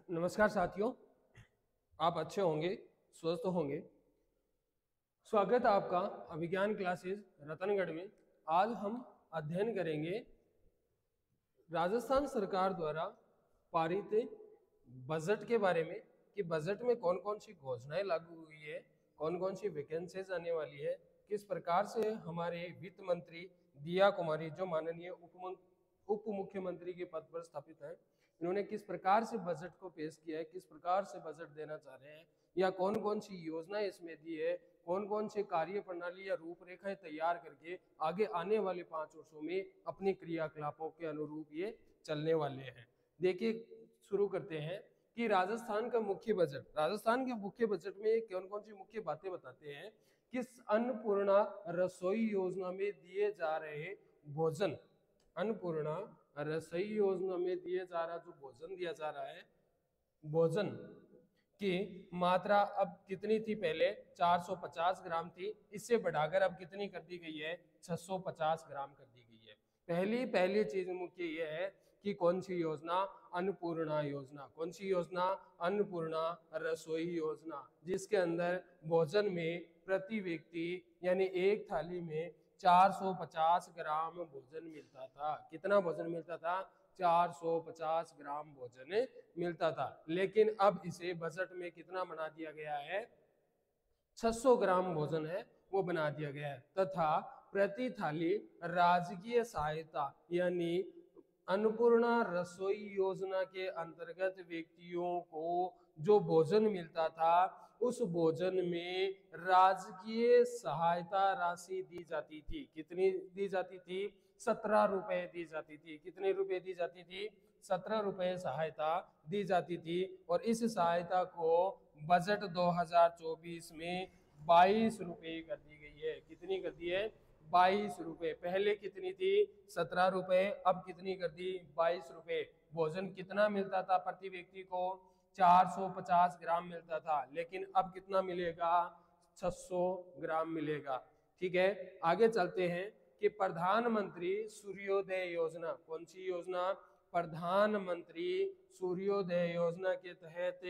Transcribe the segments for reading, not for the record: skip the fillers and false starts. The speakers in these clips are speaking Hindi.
नमस्कार साथियों, आप अच्छे होंगे, स्वस्थ होंगे। स्वागत है आपका अभिज्ञान क्लासेस रतनगढ़ में। आज हम अध्ययन करेंगे राजस्थान सरकार द्वारा पारित बजट के बारे में कि बजट में कौन कौन सी घोषणाएं लागू हुई है, कौन कौन सी वैकेंसीज आने वाली है, किस प्रकार से हमारे वित्त मंत्री दिया कुमारी जो माननीय उप मुख्यमंत्री के पद पर स्थापित है, इन्होंने किस प्रकार से बजट को पेश किया है, किस प्रकार से बजट देना चाह रहे हैं, या कौन कौन सी योजनाएं इसमें दी है, कौन कौन से कार्य प्रणाली या रूपरेखाएं तैयार करके आगे आने वाले 5 वर्षों में अपने क्रियाकलापों के अनुरूप ये चलने वाले हैं। देखिए, शुरू करते हैं कि राजस्थान का मुख्य बजट, राजस्थान के मुख्य बजट में कौन कौन सी मुख्य बातें बताते हैं कि अन्नपूर्णा रसोई योजना में दिए जा रहे भोजन, अन्नपूर्णा रसोई योजना में दिए जा रहा जो भोजन दिया जा रहा है, भोजन की मात्रा अब कितनी थी? पहले 450 ग्राम थी, इससे बढ़ाकर अब कितनी कर दी गई है? 650 ग्राम कर दी गई है। पहली चीज मुख्य यह है कि कौन सी योजना? अन्नपूर्णा योजना। कौन सी योजना? अन्नपूर्णा रसोई योजना, जिसके अंदर भोजन में प्रति व्यक्ति यानी एक थाली में 450 ग्राम भोजन मिलता था। कितना भोजन मिलता था? 450 ग्राम भोजन मिलता था। लेकिन अब इसे बजट में कितना बना दिया गया है? 600 ग्राम भोजन है वो बना दिया गया है। तथा प्रति थाली राजकीय सहायता यानी अन्नपूर्णा रसोई योजना के अंतर्गत व्यक्तियों को जो भोजन मिलता था, उस भोजन में राजकीय सहायता राशि दी जाती थी। कितनी दी जाती थी? 17 रुपए दी जाती थी। कितने रुपए दी जाती थी? 17 रुपए सहायता दी जाती थी। और इस सहायता को बजट 2024 में 22 रुपए कर दी गई है। कितनी कर दी है? 22 रुपए। पहले कितनी थी? 17 रुपए, अब कितनी कर दी? 22 रुपए। भोजन कितना मिलता था प्रति व्यक्ति को? 450 ग्राम मिलता था, लेकिन अब कितना मिलेगा? 600 ग्राम मिलेगा। ठीक है, आगे चलते हैं कि प्रधानमंत्री सूर्योदय योजना। कौन सी योजना? प्रधानमंत्री सूर्योदय योजना के तहत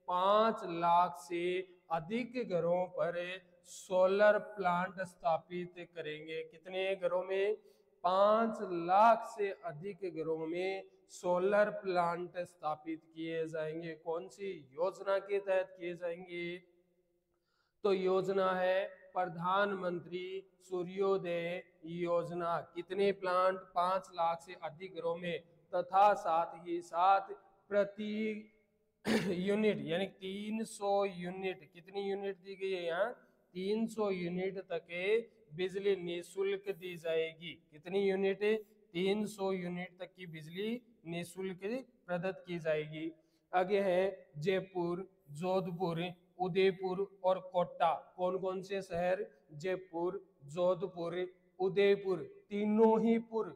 5 लाख से अधिक घरों पर सोलर प्लांट स्थापित करेंगे। कितने घरों में? 5 लाख से अधिक घरों में सोलर प्लांट स्थापित किए जाएंगे। कौन सी योजना के तहत किए जाएंगे? तो योजना है प्रधानमंत्री सूर्योदय योजना। कितने प्लांट? 5 लाख से अधिक घरों में, तथा साथ ही साथ प्रति यूनिट यानी 300 यूनिट। कितनी यूनिट दी गई है यहाँ? 300 यूनिट तक बिजली निःशुल्क दी जाएगी। कितनी यूनिट? 300 यूनिट तक की बिजली निःशुल्क प्रदत्त की जाएगी। आगे है जयपुर, जोधपुर, उदयपुर और कोटा। कौन कौन से शहर? जयपुर, जोधपुर, उदयपुर, तीनों ही पुर,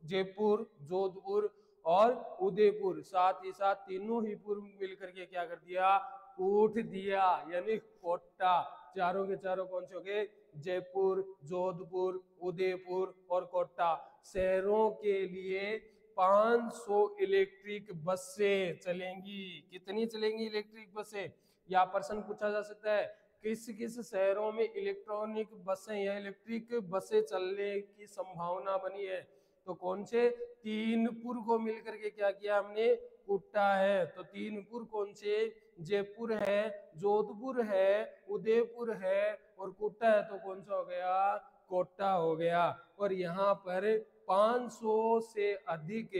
जयपुर, जोधपुर और उदयपुर, साथ ही साथ तीनों ही पुर मिलकर के क्या कर दिया? कूट दिया, यानी कोटा। चारों के चारों कौन से हो गए? जयपुर, जोधपुर, उदयपुर और कोटा। शहरों के लिए 500 इलेक्ट्रिक बसें चलेंगी। कितनी चलेंगी इलेक्ट्रिक बसें? या प्रश्न पूछा जा सकता है, किस किस शहरों में इलेक्ट्रॉनिक बसें या इलेक्ट्रिक बसें चलने की संभावना बनी है? तो कौन से? 3 पुर को मिलकर के क्या किया हमने? कूटा है। तो 3 पुर कौन से? जयपुर है, जोधपुर है, उदयपुर है और कोटा है। तो कौन सा हो गया? कोटा हो गया। और यहाँ पर 500 से अधिक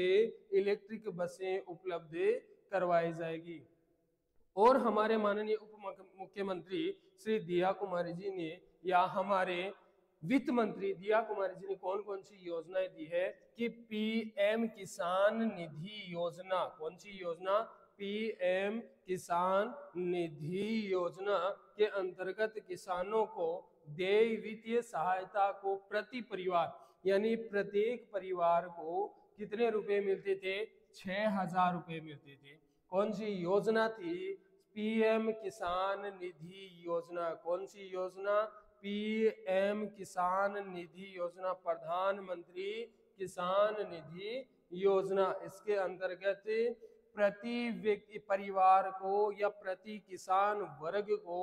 इलेक्ट्रिक बसें उपलब्ध करवाई जाएगी। और हमारे माननीय उप मुख्यमंत्री श्री दिया कुमारी जी ने, या हमारे वित्त मंत्री दिया कुमारी जी ने कौन कौन सी योजनाएं दी है कि पीएम किसान निधि योजना। कौन सी योजना? पीएम किसान निधि योजना के अंतर्गत किसानों को देय वित्तीय सहायता को प्रति परिवार यानी प्रत्येक परिवार को कितने रुपए मिलते थे? 6,000 रुपए मिलते थे। कौन सी योजना थी? पीएम किसान निधि योजना। कौन सी योजना? पीएम किसान निधि योजना, प्रधानमंत्री किसान निधि योजना। इसके अंतर्गत प्रति व्यक्ति परिवार को या प्रति किसान वर्ग को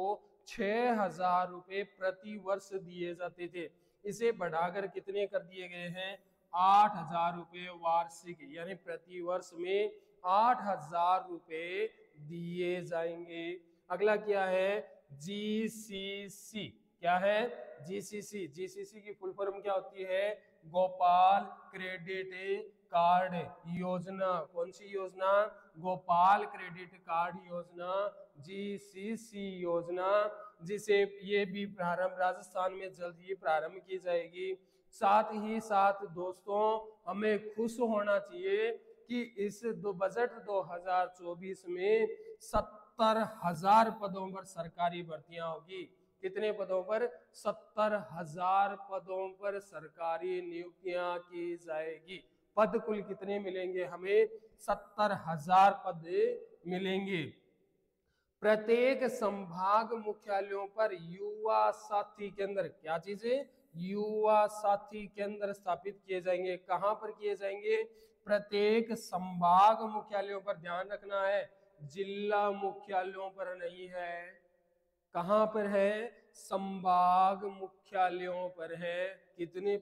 6,000 रुपए प्रति वर्ष दिए जाते थे। इसे बढ़ाकर कितने कर दिए गए हैं? 8,000 रुपए वार्षिक, यानी प्रति वर्ष में 8,000 रुपए दिए जाएंगे। अगला क्या है? जीसीसी। क्या है? जीसीसी। जीसीसी की फुल फॉर्म क्या होती है? गोपाल क्रेडिट कार्ड योजना। कौन सी योजना? गोपाल क्रेडिट कार्ड योजना, जीसीसी योजना, जिसे ये भी प्रारंभ राजस्थान में जल्द ही प्रारंभ की जाएगी। साथ ही साथ दोस्तों, हमें खुश होना चाहिए कि इस बजट 2024 में 70,000 पदों पर सरकारी भर्तियां होगी। कितने पदों पर? 70,000 पदों पर सरकारी नियुक्तियां की जाएगी। पद कुल कितने मिलेंगे हमें? 70,000 पद मिलेंगे। प्रत्येक संभाग मुख्यालयों पर युवा साथी केंद्र, क्या चीज है? युवा साथी केंद्र स्थापित किए जाएंगे। कहां पर किए जाएंगे? प्रत्येक संभाग मुख्यालयों पर। ध्यान रखना है, जिला मुख्यालयों पर नहीं है। कहां पर है? संभाग मुख्यालयों पर है। कितने?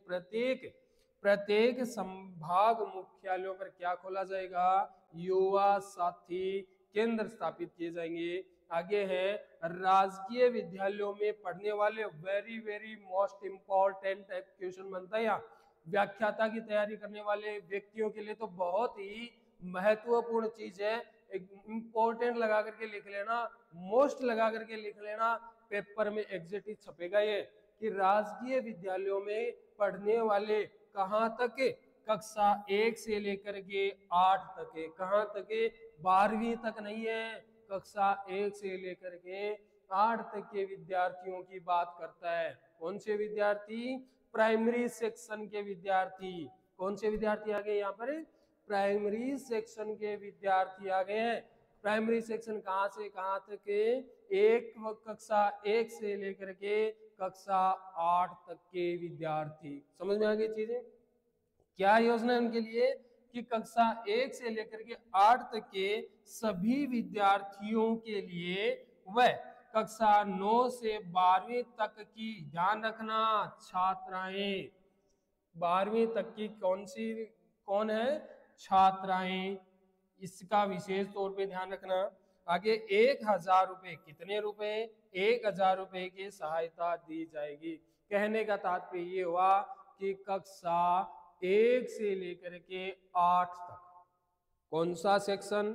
प्रत्येक संभाग मुख्यालयों पर क्या खोला जाएगा? युवा साथी केंद्र स्थापित किए जाएंगे। आगे है राजकीय विद्यालयों में पढ़ने वाले, very very most important question बनता है यहाँ। व्याख्याता की तैयारी करने वाले व्यक्तियों के लिए तो बहुत ही महत्वपूर्ण चीज है। इंपॉर्टेंट लगा करके लिख लेना, मोस्ट लगा करके लिख लेना, पेपर में एग्जैक्टली छपेगा ये कि राजकीय विद्यालयों में पढ़ने वाले कहाँ तक? कक्षा 1 से लेकर के 8 तक है। कहाँ तक है? 12वीं तक नहीं है, कक्षा 1 से लेकर के 8 तक के विद्यार्थियों की बात करता है। कौन से विद्यार्थी? प्राइमरी सेक्शन के विद्यार्थी। कौन से विद्यार्थी आ गए यहाँ पर? प्राइमरी सेक्शन के विद्यार्थी आ गए हैं। प्राइमरी सेक्शन कहाँ से कहाँ तक है? कक्षा 1 से लेकर के कक्षा 8 तक के विद्यार्थी। समझ में आ गई चीजें? क्या योजना है उनके लिए? कि कक्षा 1 से लेकर के 8 तक के सभी विद्यार्थियों के लिए वह कक्षा 9 से 12वीं तक की, ध्यान रखना छात्राएं, 12वीं तक की कौन है? छात्राएं। इसका विशेष तौर पे ध्यान रखना। आगे 1,000 रुपए, कितने रुपए? 1,000 रुपए की सहायता दी जाएगी। कहने का तात्पर्य ये हुआ कि कक्षा 1 से लेकर के 8 तक कौन सा सेक्शन?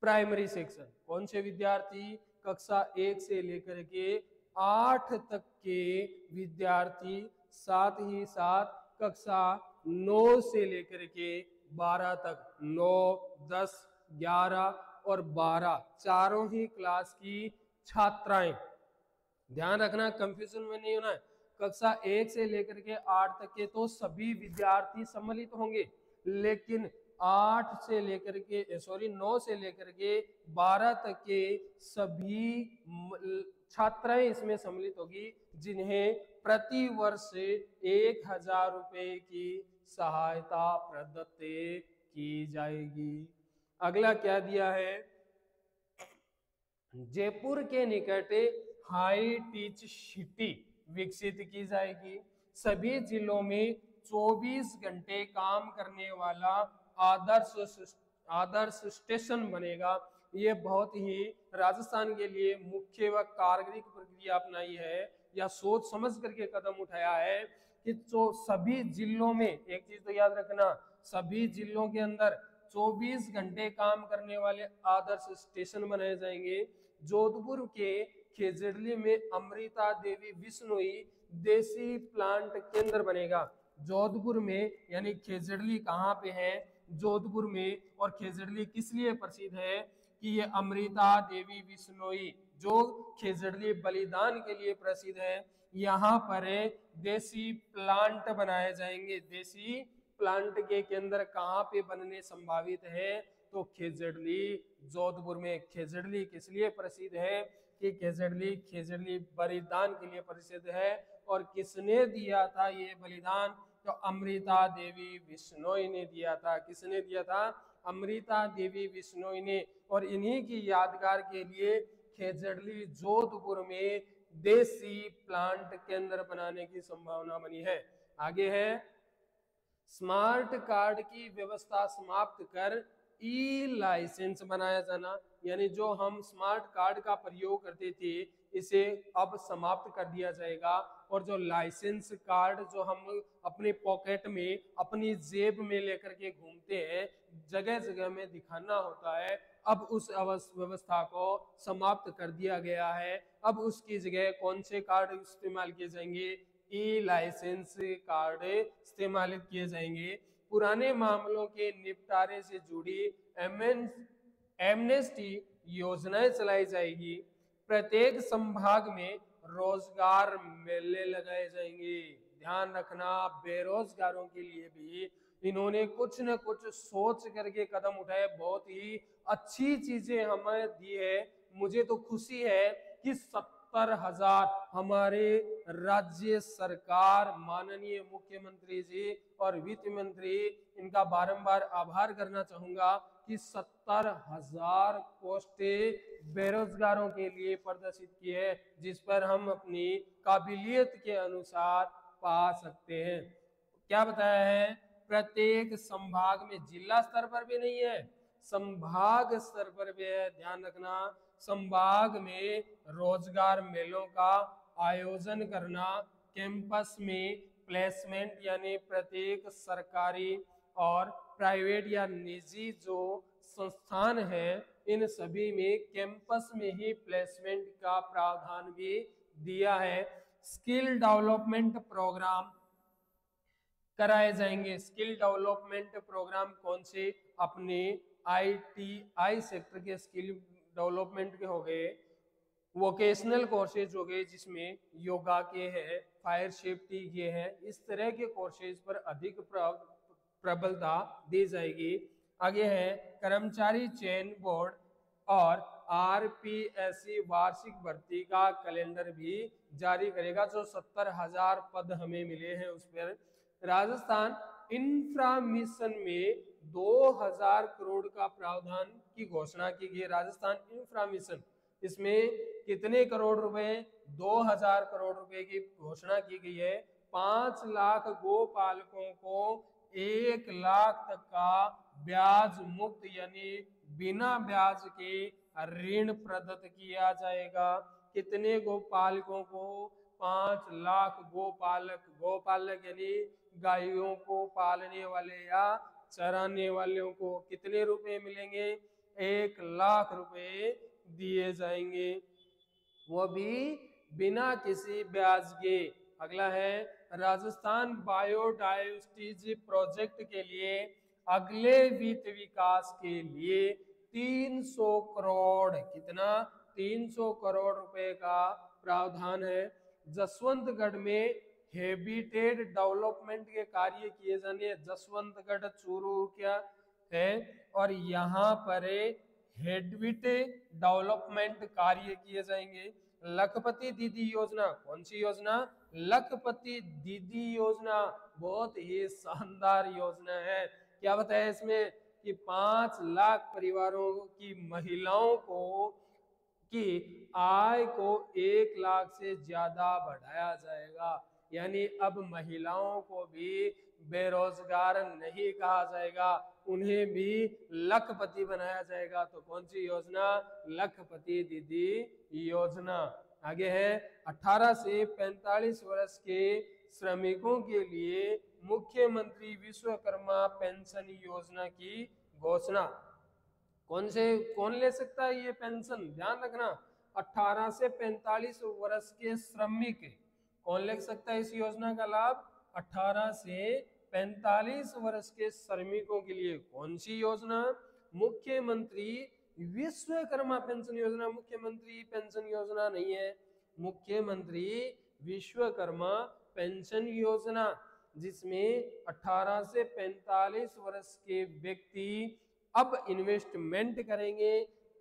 Primary section. कौन से विद्यार्थी? कक्षा 1 से लेकर के 8 तक के विद्यार्थी। साथ ही साथ कक्षा 9 से लेकर के 12 तक, 9, 10, 11 और 12 चारों ही क्लास की छात्राएं। ध्यान रखना, कंफ्यूजन में नहीं होना है। कक्षा 1 से लेकर के 8 तक के तो सभी विद्यार्थी सम्मिलित होंगे, लेकिन 9 से लेकर के 12 तक के सभी छात्राएं इसमें सम्मिलित होगी, जिन्हें प्रति वर्ष 1,000 रुपए की सहायता प्रदत्त की जाएगी। अगला क्या दिया है? जयपुर के निकट हाई टीच सिटी विकसित की जाएगी। सभी जिलों में 24 घंटे काम करने वाला आदर्श स्टेशन बनेगा। ये बहुत ही राजस्थान के लिए मुख्य व कारगर प्रक्रिया अपनाई है या सोच समझ करके कदम उठाया है कि जो सभी जिलों में, एक चीज तो याद रखना, सभी जिलों के अंदर 24 घंटे काम करने वाले आदर्श स्टेशन बनाए जाएंगे। जोधपुर के खेजड़ली में अमृता देवी बिश्नोई देसी प्लांट केंद्र बनेगा। जोधपुर में, यानी खेजड़ली कहाँ पे है? जोधपुर में। और खेजड़ली किस लिए प्रसिद्ध है? कि ये अमृता देवी बिश्नोई जो खेजड़ली बलिदान के लिए प्रसिद्ध है, यहाँ पर देसी प्लांट बनाए जाएंगे। देसी प्लांट के केंद्र कहाँ पे बनने संभावित है? तो खेजड़ली, जोधपुर में। खेजड़ली किस लिए प्रसिद्ध है? कि खेजड़ली बलिदान के लिए प्रसिद्ध है। और किसने दिया था ये बलिदान? तो अमृता देवी बिश्नोई ने दिया था। किसने दिया था? अमृता देवी बिश्नोई ने, और इन्हीं की यादगार के लिए खेजड़ली जोधपुर में देसी प्लांट केंद्र बनाने की संभावना बनी है। आगे है स्मार्ट कार्ड की व्यवस्था समाप्त कर ई लाइसेंस बनाया जाना, यानी जो हम स्मार्ट कार्ड का प्रयोग करते थे इसे अब समाप्त कर दिया जाएगा, और जो लाइसेंस कार्ड जो हम अपने पॉकेट में अपनी जेब में लेकर के घूमते हैं, जगह जगह में दिखाना होता है, अब उस व्यवस्था को समाप्त कर दिया गया है। अब उसकी जगह कौन से कार्ड इस्तेमाल किए जाएंगे? ई लाइसेंस कार्ड इस्तेमाल किए जाएंगे। पुराने मामलों के निपटारे से जुड़ी एमनेस्टी योजनाएं चलाई जाएगी। प्रत्येक संभाग में रोजगार मेले लगाए जाएंगे। ध्यान रखना, बेरोजगारों के लिए भी इन्होंने कुछ न कुछ सोच करके कदम उठाए, बहुत ही अच्छी चीजें हमें दी है। मुझे तो खुशी है कि 70,000 हमारे राज्य सरकार, माननीय मुख्यमंत्री जी और वित्त मंत्री, इनका बारंबार आभार करना चाहूंगा कि 70,000 पोस्टें बेरोजगारों के लिए प्रदर्शित की है, जिस पर हम अपनी काबिलियत के अनुसार पा सकते हैं। क्या बताया है? प्रत्येक संभाग में, जिला स्तर पर भी नहीं है, संभाग स्तर पर भी है। ध्यान रखना, संभाग में रोजगार मेलों का आयोजन करना, कैंपस में प्लेसमेंट, यानी प्रत्येक सरकारी और प्राइवेट या निजी जो संस्थान है इन सभी में कैंपस में ही प्लेसमेंट का प्रावधान भी दिया है। स्किल डेवलपमेंट प्रोग्राम कराए जाएंगे। स्किल डेवलपमेंट प्रोग्राम कौन से? अपने ITI सेक्टर के स्किल डेवलपमेंट के हो गए, वोकेशनल कोर्सेज हो गए जिसमें योगा के हैं, फायर सेफ्टी के हैं, इस तरह के कोर्सेज पर अधिक प्रबलता दी जाएगी। आगे है कर्मचारी चयन बोर्ड और RPSC वार्षिक भर्ती का कैलेंडर भी जारी करेगा। जो 70,000 पद हमें मिले हैं उस पर राजस्थान इंफ्रा मिशन में 2,000 करोड़ का प्रावधान की घोषणा की गई। राजस्थान इंफ्रा मिशन, इसमें कितने करोड़ रुपए? 2,000 करोड़ रुपए की घोषणा की गई है। 5 लाख गोपालकों को 1 लाख तक का ब्याज मुक्त, यानी बिना ब्याज के ऋण प्रदत्त किया जाएगा। कितने गोपालकों को? 5 लाख गोपालक। गोपालक यानी गायों को पालने वाले या चराने वालों को कितने रुपए मिलेंगे? 1 लाख रुपए दिए जाएंगे, वो भी बिना किसी ब्याज के। अगला है राजस्थान बायोडायवर्सिटी प्रोजेक्ट के लिए अगले वित्त विकास के लिए 300 करोड़, कितना? 300 करोड़ रुपए का प्रावधान है। जसवंतगढ़ में हैबिटेट डेवलपमेंट के कार्य किए जाने। जसवंतगढ़ चूरू क्या है, और यहाँ पर हैबिटेट डेवलपमेंट कार्य किए जाएंगे। लखपति दीदी योजना, कौन सी योजना? लखपति दीदी योजना बहुत ही शानदार योजना है। क्या बताया इसमें? कि 5 लाख परिवारों की महिलाओं को की आय को 1 लाख से ज्यादा बढ़ाया जाएगा, यानी अब महिलाओं को भी बेरोजगार नहीं कहा जाएगा, उन्हें भी लखपति बनाया जाएगा। तो कौन सी योजना? लखपति दीदी योजना। आगे है 18 से 45 वर्ष के श्रमिकों के लिए मुख्यमंत्री विश्वकर्मा पेंशन योजना की घोषणा। कौन ले सकता है ये पेंशन? ध्यान रखना, 18 से 45 वर्ष के श्रमिक कौन ले सकता है इस योजना का लाभ? 18 से 45 वर्ष के श्रमिकों के लिए। कौन सी योजना? मुख्यमंत्री विश्वकर्मा पेंशन योजना। मुख्यमंत्री पेंशन योजना नहीं है, मुख्यमंत्री विश्वकर्मा पेंशन योजना, जिसमें 18 से 45 वर्ष के व्यक्ति अब इन्वेस्टमेंट करेंगे।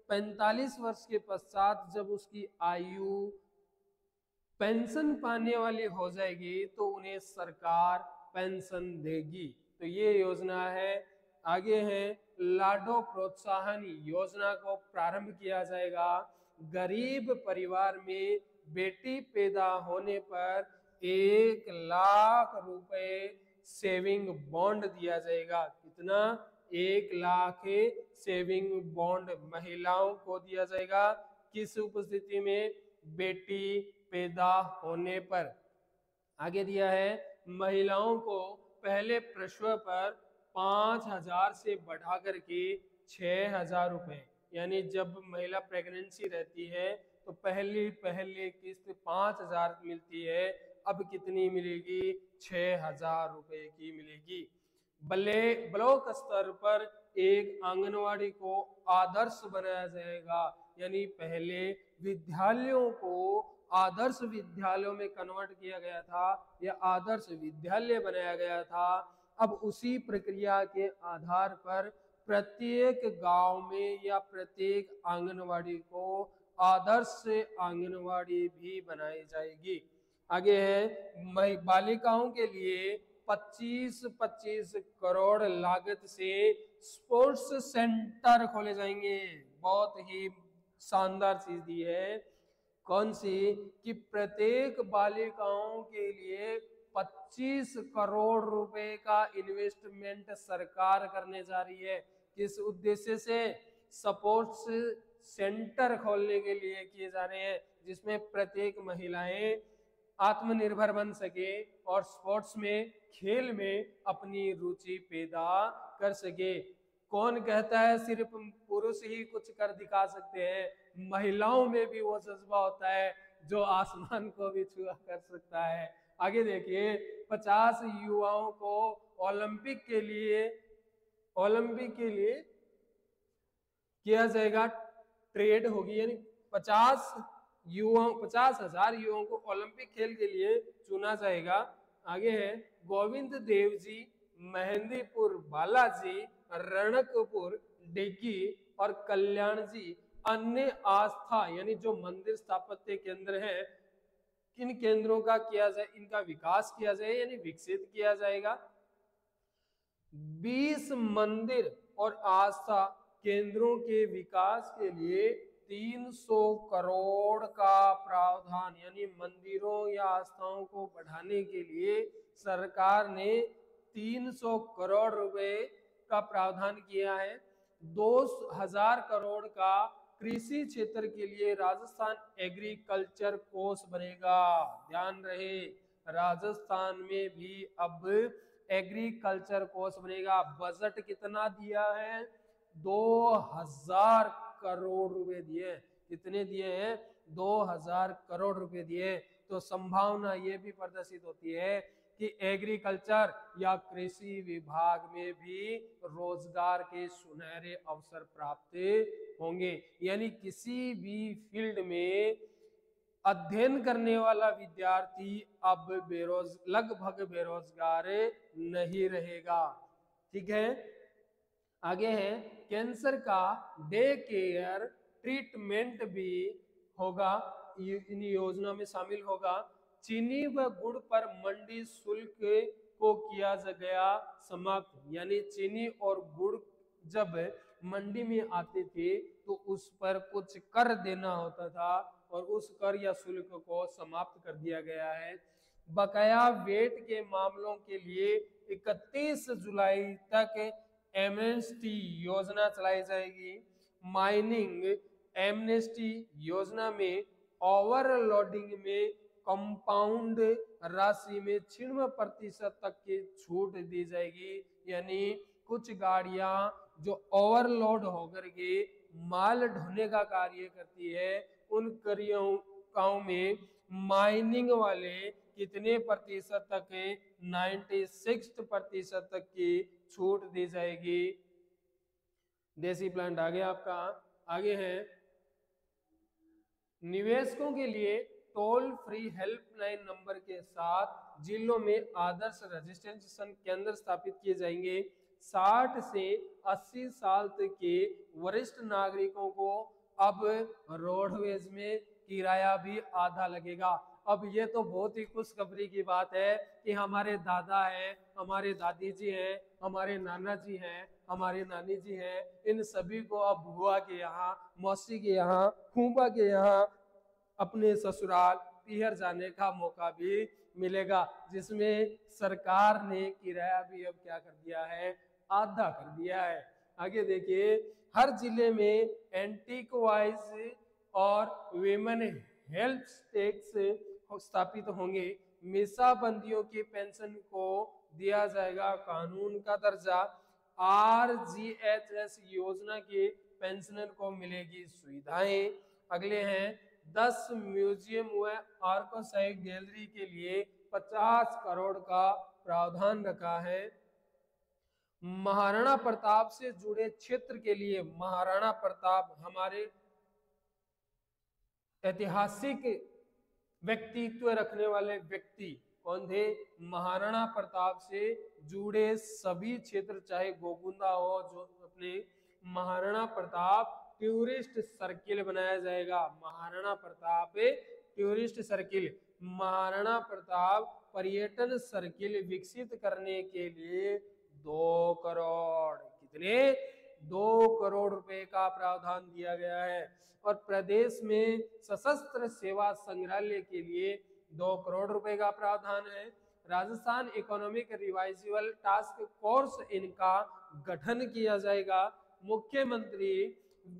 45 वर्ष के पश्चात जब उसकी आयु पेंशन पाने वाली हो जाएगी तो उन्हें सरकार पेंशन देगी। तो ये योजना है। आगे है लाडो प्रोत्साहन योजना को प्रारंभ किया जाएगा। गरीब परिवार में बेटी पैदा होने पर 1 लाख रुपए सेविंग बॉन्ड दिया जाएगा। कितना? 1 लाख सेविंग बॉन्ड महिलाओं को दिया जाएगा। किस उपस्थिति में? बेटी पैदा होने पर। आगे दिया है महिलाओं को पहले प्रसव पर 5,000 से बढ़ा करके 6,000 रुपए, यानी जब महिला प्रेगनेंसी रहती है तो पहली किस्त 5,000 मिलती है, अब कितनी मिलेगी? 6,000 रुपए की मिलेगी। ब्लॉक स्तर पर एक आंगनवाड़ी को आदर्श बनाया जाएगा, यानी पहले विद्यालयों को आदर्श विद्यालयों में कन्वर्ट किया गया था या आदर्श विद्यालय बनाया गया था। अब उसी प्रक्रिया के आधार पर प्रत्येक गांव में या प्रत्येक आंगनवाड़ी को आदर्श आंगनवाड़ी भी बनाई जाएगी। आगे है बालिकाओं के लिए 25-25 करोड़ लागत से स्पोर्ट्स सेंटर खोले जाएंगे। बहुत ही शानदार चीज दी है। कौन सी? कि प्रत्येक बालिकाओं के लिए 25 करोड़ रुपए का इन्वेस्टमेंट सरकार करने जा रही है। किस उद्देश्य से? स्पोर्ट्स सेंटर खोलने के लिए किए जा रहे हैं, जिसमें प्रत्येक महिलाएं आत्मनिर्भर बन सके और स्पोर्ट्स में, खेल में अपनी रुचि पैदा कर सके। कौन कहता है सिर्फ पुरुष ही कुछ कर दिखा सकते हैं? महिलाओं में भी वो जज्बा होता है जो आसमान को भी छुआ कर सकता है। आगे देखिए, 50 युवाओं को ओलंपिक के लिए किया जाएगा, ट्रेड होगी, यानी 50,000 युवाओं को ओलंपिक खेल के लिए चुना जाएगा। आगे है गोविंद देव जी, मेहंदीपुर बालाजी, रणकपुर डिग्गी और कल्याण जी अन्य आस्था यानी जो मंदिर स्थापत्य केंद्र है, किन केंद्रों का किया जाए, इनका विकास किया जाए यानी विकसित किया जाएगा। 20 मंदिर और आस्था केंद्रों के विकास के लिए 300 करोड़ का प्रावधान, यानी मंदिरों या आस्थाओं को बढ़ाने के लिए सरकार ने 300 करोड़ रुपए का प्रावधान किया है। 2,000 करोड़ का कृषि क्षेत्र के लिए राजस्थान एग्रीकल्चर कोष बनेगा। ध्यान रहे, राजस्थान में भी अब एग्रीकल्चर कोष बनेगा। बजट कितना दिया है? 2,000 करोड़ रुपए दिए। कितने दिए हैं? 2,000 करोड़ रुपए दिए। तो संभावना ये भी प्रदर्शित होती है कि एग्रीकल्चर या कृषि विभाग में भी रोजगार के सुनहरे अवसर प्राप्त होंगे। यानी किसी भी फील्ड में अध्ययन करने वाला विद्यार्थी अब लगभग बेरोजगार नहीं रहेगा। ठीक है। आगे है कैंसर का डे केयर ट्रीटमेंट भी होगा, इन योजना में शामिल होगा। चीनी व गुड़ पर मंडी शुल्क को किया गया समाप्त, यानी चीनी और गुड़ जब मंडी में आते थे तो उस पर कुछ कर देना होता था और उस कर या शुल्क को समाप्त कर दिया गया है। बकाया वेट के मामलों के लिए 31 जुलाई तक एमनेस्टी योजना चलाई जाएगी। माइनिंग एमनेस्टी योजना में ओवरलोडिंग में कंपाउंड राशि में 96% तक की छूट दी जाएगी। यानी कुछ गाड़ियां जो ओवरलोड होकर के माल ढोने का कार्य करती है, उन कार्यों में माइनिंग वाले कितने प्रतिशत तक? 96% तक की छूट दी जाएगी। देसी प्लांट आ गया आपका। आगे है निवेशकों के लिए टोल फ्री हेल्पलाइन नंबर के साथ जिलों में आदर्श रजिस्ट्रेशन केंद्र स्थापित किए जाएंगे। 60 से 80 साल तक के वरिष्ठ नागरिकों को अब रोडवेज में किराया भी आधा लगेगा। अब ये तो बहुत ही खुशखबरी की बात है कि हमारे दादा हैं, हमारे दादी जी हैं, हमारे नाना जी हैं, हमारे नानी जी हैं, इन सभी को अब बुआ के यहाँ, मौसी के यहाँ, फूफा के यहाँ अपने ससुराल पीहर जाने का मौका भी मिलेगा, जिसमें सरकार ने किराया भी अब क्या कर दिया है, आधा कर दिया है। आगे देखिए, हर जिले में एंटीक वाइज और वीमेन हेल्प डेस्क स्थापित होंगे। मीसाबंदियों की पेंशन को दिया जाएगा कानून का दर्जा। RGHS योजना के पेंशनर को मिलेगी सुविधाएं। अगले हैं 10 म्यूजियम व आर्काइव गैलरी के लिए 50 करोड़ का प्रावधान रखा है। महाराणा प्रताप से जुड़े क्षेत्र के लिए, महाराणा प्रताप हमारे ऐतिहासिक व्यक्तित्व रखने वाले व्यक्ति कौन थे? महाराणा प्रताप से जुड़े सभी क्षेत्र, चाहे गोकुंदा हो, जो अपने महाराणा प्रताप टूरिस्ट सर्किल बनाया जाएगा। महाराणा प्रताप टूरिस्ट सर्किल, महाराणा प्रताप पर्यटन सर्किल विकसित करने के लिए 2 करोड़, कितने? 2 करोड़ रुपए का प्रावधान दिया गया है। और प्रदेश में सशस्त्र सेवा संग्रहालय के लिए 2 करोड़ रुपए का प्रावधान है। Rajasthan economic revival task force, इनका गठन किया जाएगा। मुख्यमंत्री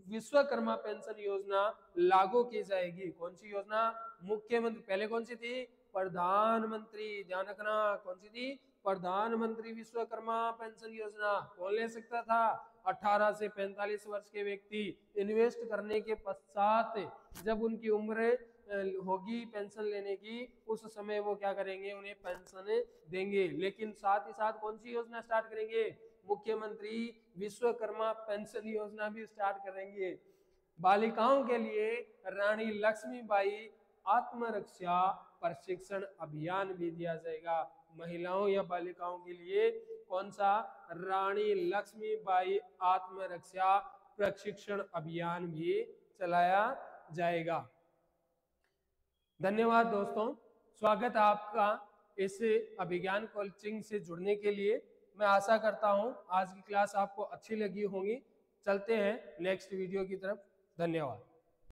विश्वकर्मा पेंशन योजना लागू की जाएगी। कौन सी योजना? मुख्यमंत्री, पहले कौन सी थी? प्रधानमंत्री, ध्यान रखना, कौन सी थी? प्रधानमंत्री विश्वकर्मा पेंशन योजना। कौन ले सकता था? 18 से 45 वर्ष के व्यक्ति। इन्वेस्ट करने के पश्चात जब उनकी उम्र होगी पेंशन लेने की, उस समय वो क्या करेंगे? उन्हें पेंशन देंगे। लेकिन साथ ही साथ कौन सी योजना स्टार्ट करेंगे? मुख्यमंत्री विश्वकर्मा पेंशन योजना भी स्टार्ट करेंगे। बालिकाओं के लिए रानी लक्ष्मीबाई आत्मरक्षा प्रशिक्षण अभियान भी दिया जाएगा। महिलाओं या बालिकाओं के लिए कौन सा? रानी लक्ष्मीबाई आत्मरक्षा प्रशिक्षण अभियान भी चलाया जाएगा। धन्यवाद दोस्तों, स्वागत है आपका इस अभिज्ञान कोचिंग से जुड़ने के लिए। मैं आशा करता हूं आज की क्लास आपको अच्छी लगी होगी। चलते हैं नेक्स्ट वीडियो की तरफ। धन्यवाद।